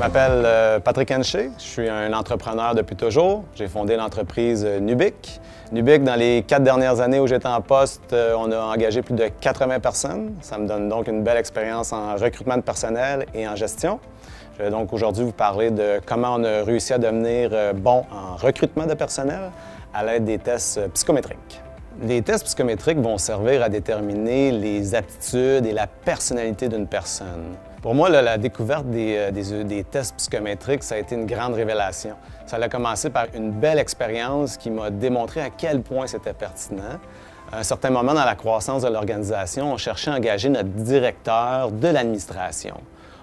m'appelle Patrick Henché, je suis un entrepreneur depuis toujours. J'ai fondé l'entreprise Nubic. Nubic, dans les 4 dernières années où j'étais en poste, on a engagé plus de 80 personnes. Ça me donne donc une belle expérience en recrutement de personnel et en gestion. Je vais donc aujourd'hui vous parler de comment on a réussi à devenir bon en recrutement de personnel à l'aide des tests psychométriques. Les tests psychométriques vont servir à déterminer les aptitudes et la personnalité d'une personne. Pour moi, la découverte des tests psychométriques, ça a été une grande révélation. Ça a commencé par une belle expérience qui m'a démontré à quel point c'était pertinent. À un certain moment dans la croissance de l'organisation, on cherchait à engager notre directeur de l'administration.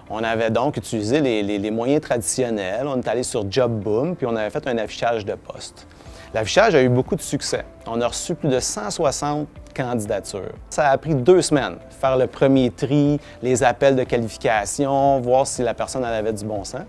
On avait donc utilisé les moyens traditionnels. On est allé sur JobBoom, puis on avait fait un affichage de poste. L'affichage a eu beaucoup de succès. On a reçu plus de 160 candidatures. Ça a pris 2 semaines, faire le premier tri, les appels de qualification, voir si la personne en avait du bon sens.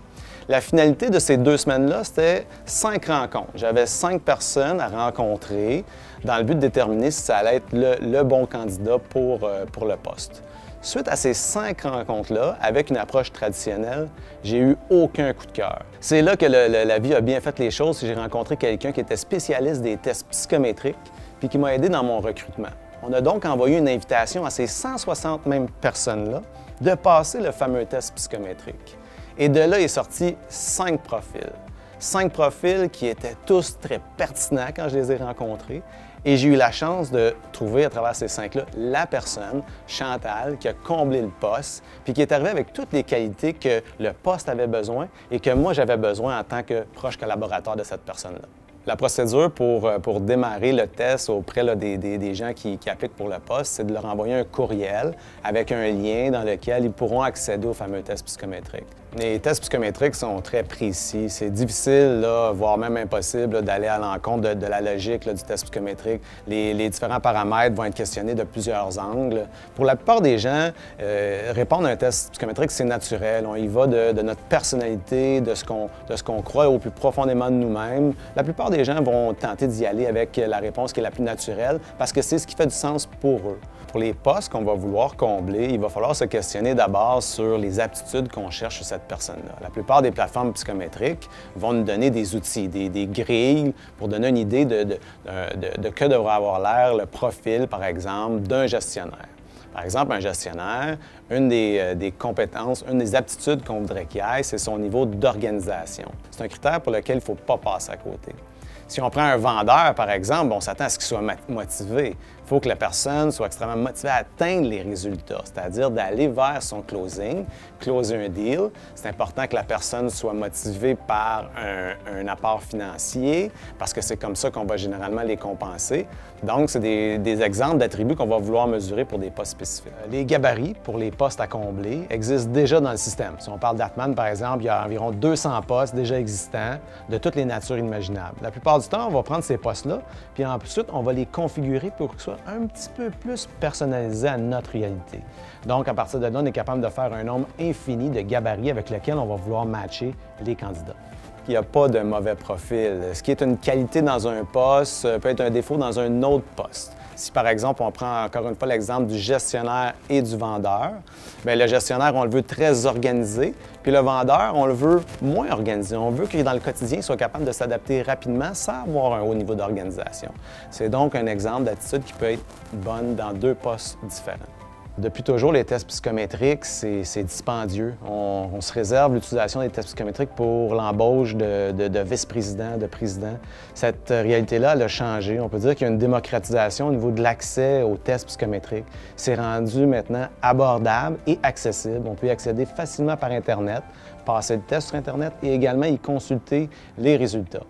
La finalité de ces 2 semaines-là, c'était 5 rencontres. J'avais 5 personnes à rencontrer dans le but de déterminer si ça allait être le bon candidat pour le poste. Suite à ces 5 rencontres-là, avec une approche traditionnelle, j'ai eu aucun coup de cœur. C'est là que la vie a bien fait les choses. J'ai rencontré quelqu'un qui était spécialiste des tests psychométriques puis qui m'a aidé dans mon recrutement. On a donc envoyé une invitation à ces 160 mêmes personnes-là de passer le fameux test psychométrique. Et de là est sorti 5 profils. 5 profils qui étaient tous très pertinents quand je les ai rencontrés. Et j'ai eu la chance de trouver à travers ces 5-là la personne, Chantal, qui a comblé le poste, puis qui est arrivée avec toutes les qualités que le poste avait besoin et que moi j'avais besoin en tant que proche collaborateur de cette personne-là. La procédure pour démarrer le test auprès des gens qui appliquent pour le poste, c'est de leur envoyer un courriel avec un lien dans lequel ils pourront accéder au fameux test psychométrique. Les tests psychométriques sont très précis. C'est difficile, là, voire même impossible, d'aller à l'encontre de la logique du test psychométrique. Les différents paramètres vont être questionnés de plusieurs angles. Pour la plupart des gens, répondre à un test psychométrique, c'est naturel. On y va de notre personnalité, de ce qu'on croit au plus profondément de nous-mêmes. La plupart des gens vont tenter d'y aller avec la réponse qui est la plus naturelle parce que c'est ce qui fait du sens pour eux. Pour les postes qu'on va vouloir combler, il va falloir se questionner d'abord sur les aptitudes qu'on cherche chez cette personne-là. La plupart des plateformes psychométriques vont nous donner des outils, des grilles pour donner une idée de que devrait avoir l'air le profil, par exemple, d'un gestionnaire. Par exemple, un gestionnaire, une des compétences, une des aptitudes qu'on voudrait qu'il ait, c'est son niveau d'organisation. C'est un critère pour lequel il ne faut pas passer à côté. Si on prend un vendeur, par exemple, on s'attend à ce qu'il soit motivé. Il faut que la personne soit extrêmement motivée à atteindre les résultats, c'est-à-dire d'aller vers son closer un deal. C'est important que la personne soit motivée par un apport financier, parce que c'est comme ça qu'on va généralement les compenser. Donc, c'est des exemples d'attributs qu'on va vouloir mesurer pour des postes spécifiques. Les gabarits pour les postes à combler existent déjà dans le système. Si on parle d'Atman, par exemple, il y a environ 200 postes déjà existants de toutes les natures imaginables. La plupart du temps, on va prendre ces postes-là, puis ensuite, on va les configurer pour qu'ils soient un petit peu plus personnalisés à notre réalité. Donc, à partir de là, on est capable de faire un nombre infini de gabarits avec lesquels on va vouloir matcher les candidats. Il n'y a pas de mauvais profil. Ce qui est une qualité dans un poste peut être un défaut dans un autre poste. Si, par exemple, on prend encore une fois l'exemple du gestionnaire et du vendeur, bien, le gestionnaire, on le veut très organisé, puis le vendeur, on le veut moins organisé. On veut qu'il, dans le quotidien, il soit capable de s'adapter rapidement sans avoir un haut niveau d'organisation. C'est donc un exemple d'attitude qui peut être bonne dans 2 postes différents. Depuis toujours, les tests psychométriques, c'est dispendieux. On se réserve l'utilisation des tests psychométriques pour l'embauche de vice-présidents, de présidents. Cette réalité-là, elle a changé. On peut dire qu'il y a une démocratisation au niveau de l'accès aux tests psychométriques. C'est rendu maintenant abordable et accessible. On peut y accéder facilement par Internet, passer le test sur Internet et également y consulter les résultats.